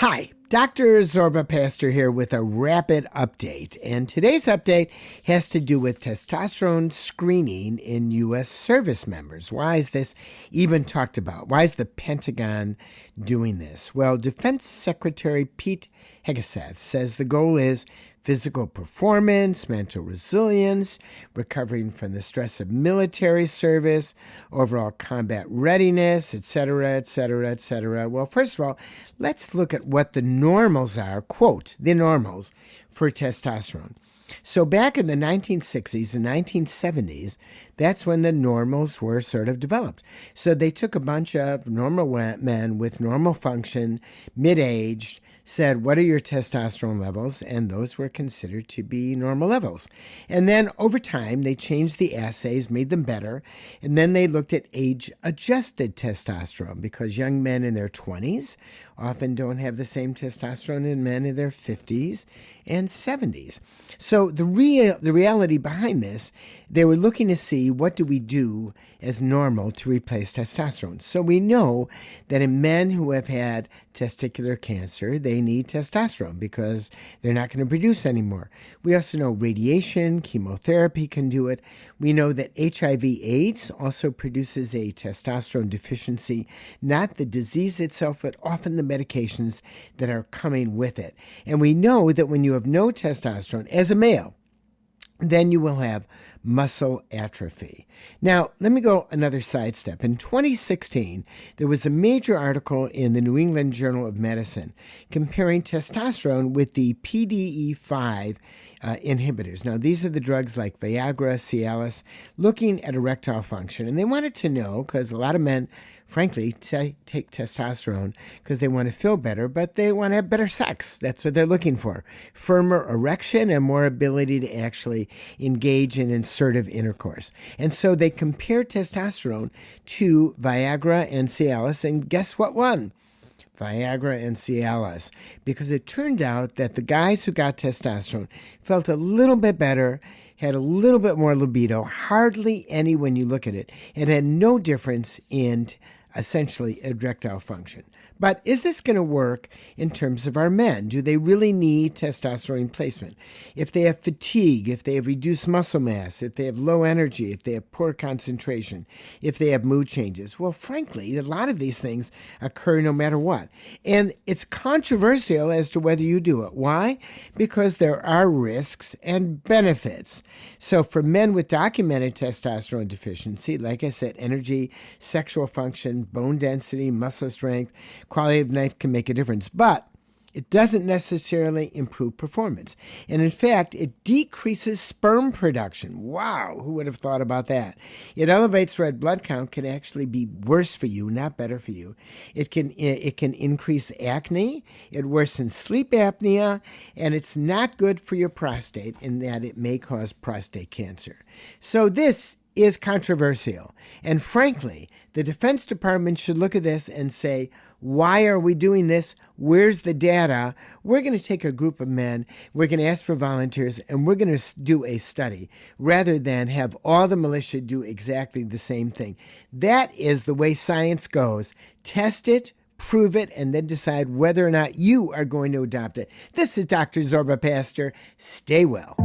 Hi, Dr. Zorba Pastor here with a rapid update. And today's update has to do with testosterone screening in U.S. service members. Why is this even talked about? Why is the Pentagon doing this? Well, Defense Secretary Pete Hegseth says the goal is physical performance, mental resilience, recovering from the stress of military service, overall combat readiness, etc., etc., etc. Well, first of all, let's look at what the normals are, quote, the normals for testosterone. So back in the 1960s and 1970s, that's when the normals were sort of developed. So they took a bunch of normal men with normal function, mid-aged, said, what are your testosterone levels? And those were considered to be normal levels. And then over time, they changed the assays, made them better. And then they looked at age-adjusted testosterone because young men in their 20s often don't have the same testosterone as men in their 50s and 70s. So the reality behind this, they were looking to see what do we do as normal to replace testosterone. So we know that in men who have had testicular cancer, they need testosterone because they're not going to produce anymore. We also know radiation, chemotherapy can do it. We know that HIV/AIDS also produces a testosterone deficiency, not the disease itself, but often the medications that are coming with it. And we know that when you have no testosterone as a male, then you will have muscle atrophy. Now, let me go another sidestep. In 2016, there was a major article in the New England Journal of Medicine comparing testosterone with the PDE5 inhibitors. Now, these are the drugs like Viagra, Cialis, looking at erectile function. And they wanted to know, because a lot of men, frankly, take testosterone because they want to feel better, but they want to have better sex. That's what they're looking for. Firmer erection and more ability to actually engage in assertive intercourse. And so they compared testosterone to Viagra and Cialis, and guess what won? Viagra and Cialis, because it turned out that the guys who got testosterone felt a little bit better, had a little bit more libido, hardly any when you look at it, and had no difference in essentially erectile function. But is this going to work in terms of our men? Do they really need testosterone replacement? If they have fatigue, if they have reduced muscle mass, if they have low energy, if they have poor concentration, if they have mood changes, well, frankly, a lot of these things occur no matter what. And it's controversial as to whether you do it. Why? Because there are risks and benefits. So for men with documented testosterone deficiency, like I said, energy, sexual function, bone density, muscle strength, quality of life can make a difference, but it doesn't necessarily improve performance. And in fact, it decreases sperm production. Wow, who would have thought about that? It elevates red blood count, can actually be worse for you, not better for you. It can increase acne, it worsens sleep apnea, and it's not good for your prostate in that it may cause prostate cancer. So this is controversial. And frankly, the Defense Department should look at this and say, why are we doing this? Where's the data? We're going to take a group of men, we're going to ask for volunteers, and we're going to do a study rather than have all the militia do exactly the same thing. That is the way science goes. Test it, prove it, and then decide whether or not you are going to adopt it. This is Dr. Zorba Pastor. Stay well.